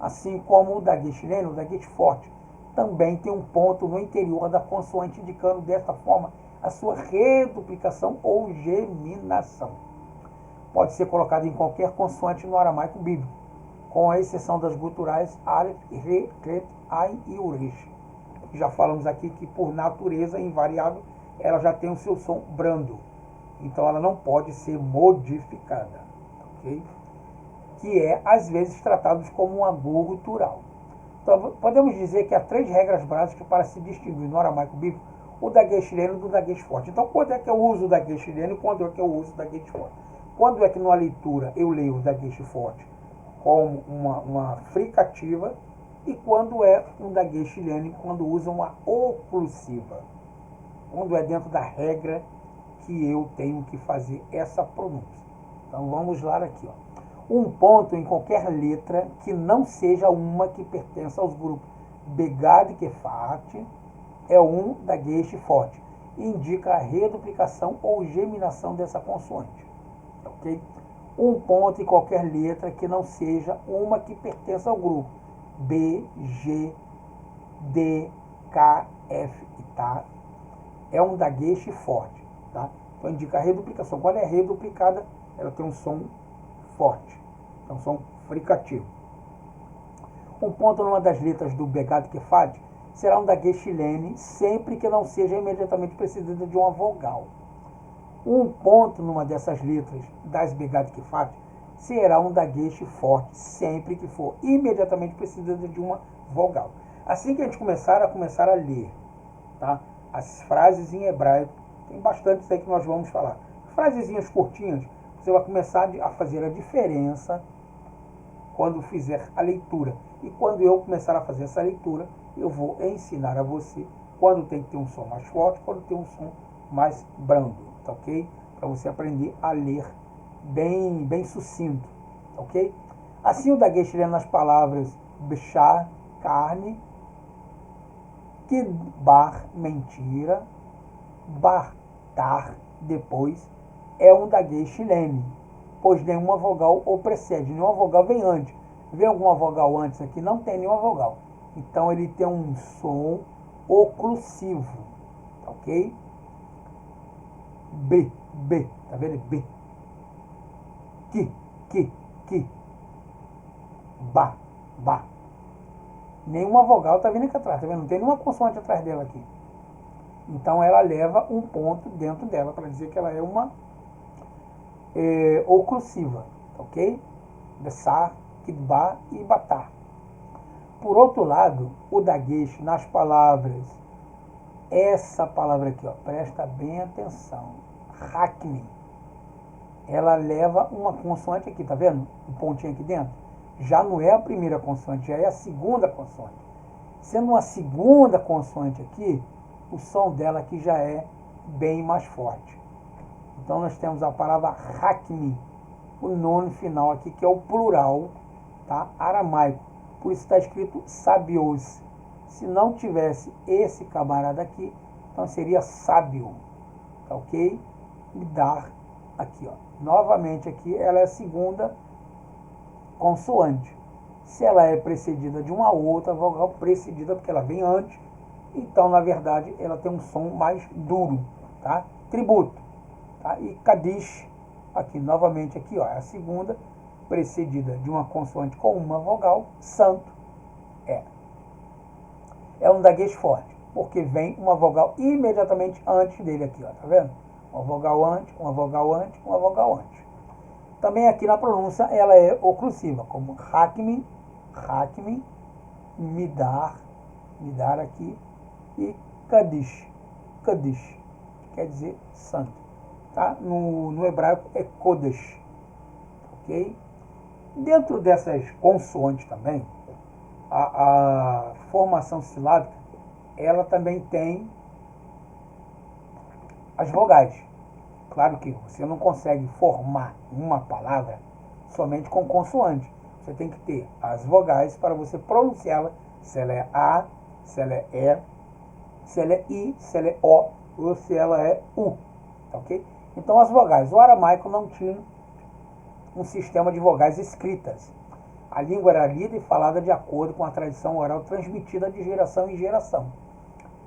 Assim como o dagueche lene, o dagueche forte também tem um ponto no interior da consoante, indicando desta forma a sua reduplicação ou geminação. Pode ser colocado em qualquer consoante no aramaico bíblico, com a exceção das guturais Aleph, Re, Ret, Ain e Uresh. Já falamos aqui que, por natureza invariável, ela já tem o seu som brando. Então, ela não pode ser modificada, ok? Que é, às vezes, tratado como uma gutural. Então, podemos dizer que há 3 regras básicas para se distinguir no aramaico bíblico o dagueche lene do dagueche forte. Então, quando é que eu uso o dagueche lene e quando é que eu uso o dagueche forte? Quando é que numa leitura eu leio o dagueche forte como uma fricativa e quando é um dagueche lene quando usa uma oclusiva, quando é dentro da regra que eu tenho que fazer essa pronúncia. Então vamos lá aqui, ó. Um ponto em qualquer letra que não seja uma que pertença aos grupos Begad Kefat é um dagueche forte e indica a reduplicação ou geminação dessa consoante, ok? Um ponto em qualquer letra que não seja uma que pertença ao grupo B, G, D, K, F e tá é um dagueche forte, tá? Então indica a reduplicação. Quando é reduplicada, ela tem um som forte, é um som fricativo. Um ponto numa das letras do Begad Kefat será um dagueche lene, sempre que não seja imediatamente precedida de uma vogal. Um ponto numa dessas letras das Begad Kefat será um dagueche forte, sempre que for imediatamente precedida de uma vogal. Assim que a gente começar a ler, tá? As frases em hebraico, tem bastantes aí que nós vamos falar. Frasezinhas curtinhas, você vai começar a fazer a diferença quando fizer a leitura. E quando eu começar a fazer essa leitura, eu vou ensinar a você quando tem que ter um som mais forte, quando tem um som mais brando, tá ok? Para você aprender a ler bem sucinto, ok? Assim o dagueche lene nas palavras bechar, carne, kidbar, mentira, bartar, depois, é um dagueche lene, pois nenhuma vogal o precede, nenhuma vogal vem antes. Vê alguma vogal antes aqui? Não tem nenhuma vogal. Então ele tem um som oclusivo, tá ok? B, B, tá vendo? B. Que. Ba, ba. Nenhuma vogal tá vindo aqui atrás, tá vendo? Não tem nenhuma consoante atrás dela aqui. Então ela leva um ponto dentro dela para dizer que ela é uma oclusiva, ok? Besar, kidba e batar. Por outro lado, o daguesh nas palavras, essa palavra aqui, ó, presta bem atenção, hakmi, ela leva uma consoante aqui, tá vendo? O pontinho aqui dentro. Já não é a primeira consoante, já é a segunda consoante. Sendo uma segunda consoante aqui, o som dela aqui já é bem mais forte. Então nós temos a palavra hakmi, o nome final aqui, que é o plural, tá? Aramaico. Por isso está escrito sabios. Se não tivesse esse camarada aqui, então seria sábio, tá ok? E dar aqui, ó. Novamente aqui, ela é a segunda consoante. Se ela é precedida de uma outra vogal, precedida porque ela vem antes, então na verdade ela tem um som mais duro, tá? Tributo, tá? E kadish, aqui novamente aqui, ó, é a segunda, precedida de uma consoante com uma vogal, santo, é um daguesh forte, porque vem uma vogal imediatamente antes dele aqui, ó, tá vendo? Uma vogal antes, uma vogal antes, uma vogal antes. Também aqui na pronúncia ela é oclusiva, como hakmi, hakmi, midar, midar aqui, e kadish, kadish, quer dizer santo, tá? No hebraico é kodesh, ok? Dentro dessas consoantes também, a formação silábica, ela também tem as vogais. Claro que você não consegue formar uma palavra somente com consoante. Você tem que ter as vogais para você pronunciá-la, se ela é A, se ela é E, se ela é I, se ela é O, ou se ela é U, tá ok? Então as vogais, o aramaico não tinha um sistema de vogais escritas. A língua era lida e falada de acordo com a tradição oral transmitida de geração em geração.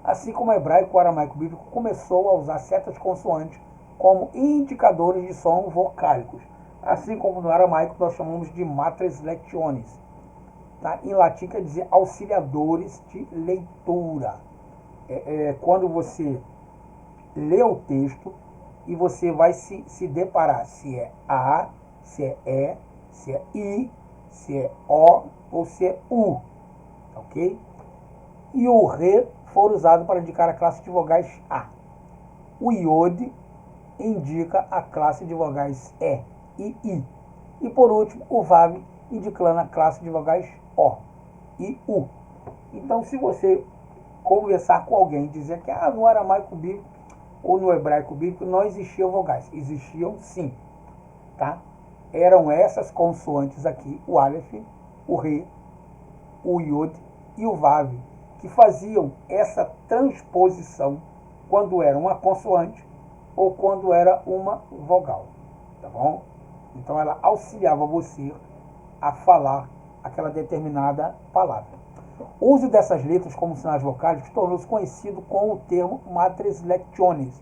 Assim como o hebraico, o aramaico bíblico começou a usar certas consoantes como indicadores de som vocálicos. Assim como no aramaico nós chamamos de matres lectiones. Tá? Em latim quer dizer auxiliadores de leitura. Quando você lê o texto e você vai se deparar se é A, se é E, se é I, se é O ou se é U, ok? E o Re for usado para indicar a classe de vogais A. O Iod indica a classe de vogais E e I. E por último, o Vav indicando a classe de vogais O e U. Então, se você conversar com alguém e dizer que no aramaico bíblico ou no hebraico bíblico não existiam vogais, existiam sim, tá? Eram essas consoantes aqui, o Aleph, o Re, o Yod e o Vav, que faziam essa transposição quando era uma consoante ou quando era uma vogal, tá bom? Então ela auxiliava você a falar aquela determinada palavra. O uso dessas letras como sinais vocálicos tornou-se conhecido com o termo matres lectiones,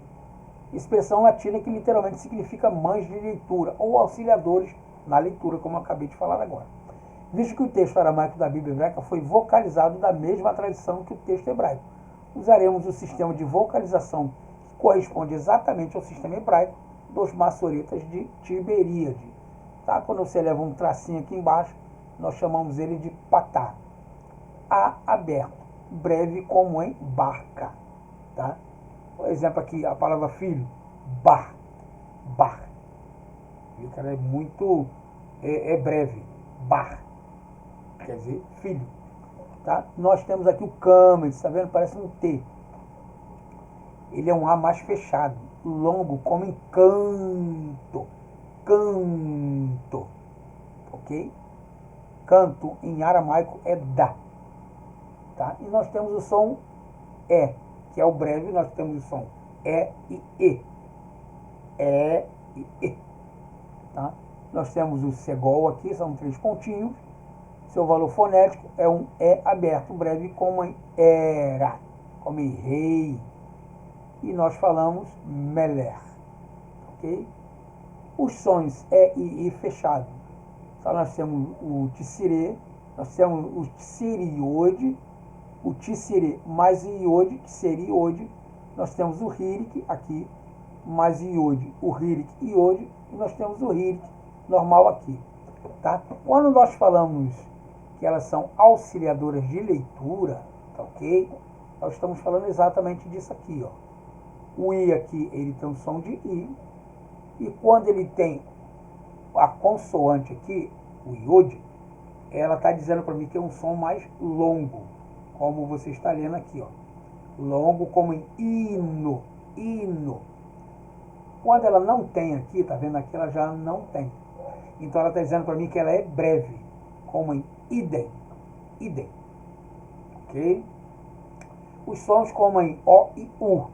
expressão latina que literalmente significa mães de leitura ou auxiliadores na leitura, como eu acabei de falar agora. Visto que o texto aramaico da Bíblia hebraica foi vocalizado da mesma tradição que o texto hebraico, usaremos o sistema de vocalização que corresponde exatamente ao sistema hebraico dos maçoretas de Tiberíade. Tá? Quando você leva um tracinho aqui embaixo, nós chamamos ele de patá. A aberto, breve como em barca. Tá? Por exemplo aqui, a palavra filho, bar, bar. Viu que ela é muito breve, bar, quer dizer filho. Tá? Nós temos aqui o câmera, está vendo? Parece um T. Ele é um A mais fechado, longo como em canto, canto, ok? Canto em aramaico é da. Tá? E nós temos o som E, que é o breve, nós temos o som E e E. E e E. Tá? Nós temos o segol aqui, são 3 pontinhos, Seu valor fonético é um E aberto breve, como em era, como em rei. E nós falamos meler, ok? Os sons E e I fechado. Então nós temos o tissire, nós temos o tissiriode, o tissire mais iode, que seria iode. Nós temos o hirik aqui, mais iode, o hirik iode, e nós temos o hirik normal aqui. Tá? Quando nós falamos que elas são auxiliadoras de leitura, tá ok? Nós estamos falando exatamente disso aqui, ó. O I aqui, ele tem um som de I, e quando ele tem a consoante aqui, o iode, ela está dizendo para mim que é um som mais longo, como você está lendo aqui, ó. Longo como em hino, hino. Quando ela não tem aqui, tá vendo aqui, ela já não tem. Então ela está dizendo para mim que ela é breve, como em idem, idem. Ok? Os sons como em O e U.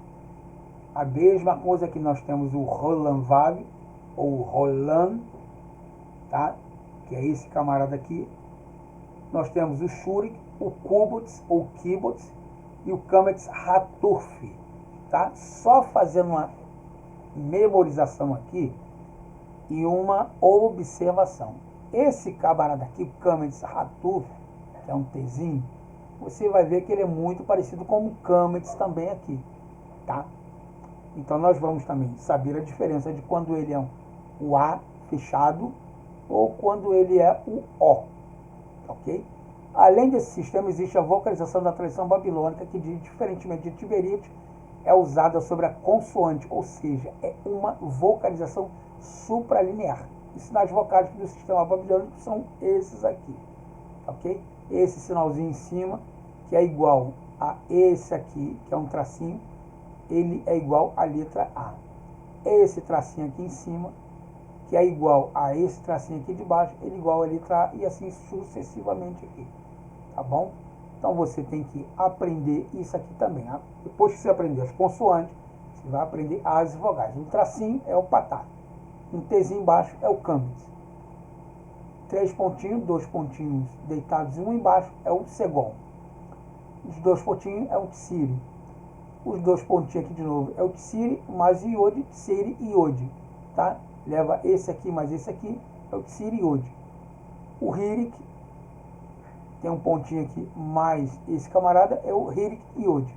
A mesma coisa que nós temos o Roland Vague, ou Roland, tá? Que é esse camarada aqui. Nós temos o Shurik, o Kubots, ou Kibots, e o Kametz Haturf, tá? Só fazendo uma memorização aqui e uma observação. Esse camarada aqui, o Kametz Haturf, que é um Tzinho, você vai ver que ele é muito parecido com o Kametz também aqui, tá? Então nós vamos também saber a diferença de quando ele é o A fechado ou quando ele é o O, ok? Além desse sistema, existe a vocalização da tradição babilônica, que, diferentemente de Tiberíades, é usada sobre a consoante, ou seja, é uma vocalização supralinear. Os sinais vocálicos do sistema babilônico são esses aqui, ok? Esse sinalzinho em cima, que é igual a esse aqui, que é um tracinho, ele é igual à letra A. Esse tracinho aqui em cima, que é igual a esse tracinho aqui de baixo, ele é igual à letra A, e assim sucessivamente aqui. Tá bom? Então você tem que aprender isso aqui também. Depois que você aprender as consoantes, você vai aprender as vogais. Um tracinho é o patá. Um Tzinho embaixo é o Kametz. 3 pontinhos, 2 pontinhos deitados e um embaixo é o segon. Os 2 pontinhos é o tsiri. Os 2 pontinhos aqui de novo é o tsiri mais iode, tsiri e iode. Tá? Leva esse aqui mais esse aqui, é o tsiri e iode. O hirik tem um pontinho aqui mais esse camarada, é o hirik iode.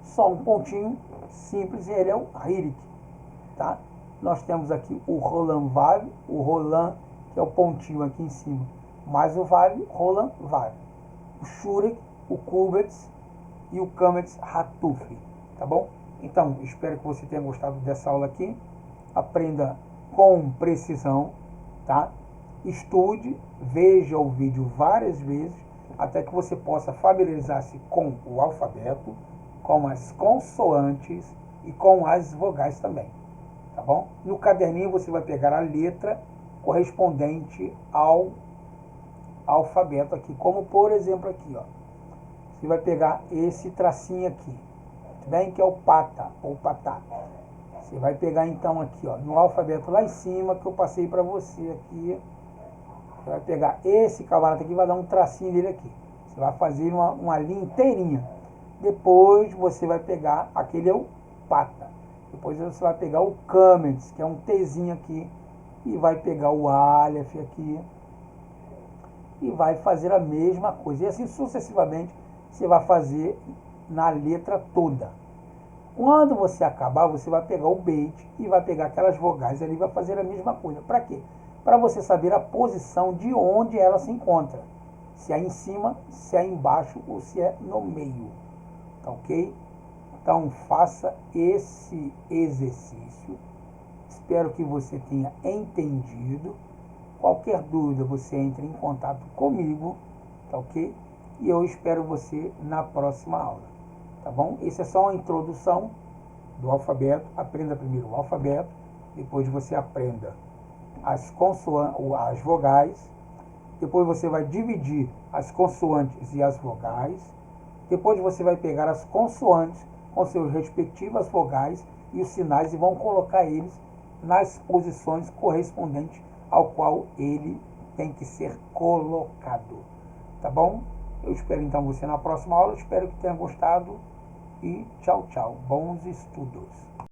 Só um pontinho simples e ele é o hirik. Tá? Nós temos aqui o Roland Vague, o Roland, que é o pontinho aqui em cima, mais o Vague, Roland Vague. O Shurik, o Kubots e o Kametz Haturf. Tá bom? Então, espero que você tenha gostado dessa aula aqui. Aprenda com precisão, tá? Estude, veja o vídeo várias vezes, até que você possa familiarizar-se com o alfabeto, com as consoantes e com as vogais também, tá bom? No caderninho você vai pegar a letra correspondente ao alfabeto aqui, como por exemplo aqui, ó. Você vai pegar esse tracinho aqui, bem, que é o pata, ou patá. Você vai pegar então aqui, ó, no alfabeto lá em cima, que eu passei para você aqui. Você vai pegar esse camarada aqui e vai dar um tracinho dele aqui. Você vai fazer uma linha inteirinha. Depois você vai pegar, aquele é o pata. Depois você vai pegar o Kametz, que é um Tzinho aqui. E vai pegar o Aleph aqui. E vai fazer a mesma coisa. E assim sucessivamente você vai fazer na letra toda. Quando você acabar, você vai pegar o Beit e vai pegar aquelas vogais ali e vai fazer a mesma coisa. Para quê? Para você saber a posição de onde ela se encontra. Se é em cima, se é embaixo ou se é no meio. Tá ok? Então faça esse exercício. Espero que você tenha entendido. Qualquer dúvida, você entre em contato comigo. Tá ok? E eu espero você na próxima aula. Tá bom? Essa é só uma introdução do alfabeto. Aprenda primeiro o alfabeto. Depois você aprenda as consoantes, as vogais. Depois você vai dividir as consoantes e as vogais. Depois você vai pegar as consoantes com seus respectivas vogais e os sinais e vão colocar eles nas posições correspondentes ao qual ele tem que ser colocado. tá bom? Eu espero então você na próxima aula, espero que tenha gostado e tchau, tchau. Bons estudos!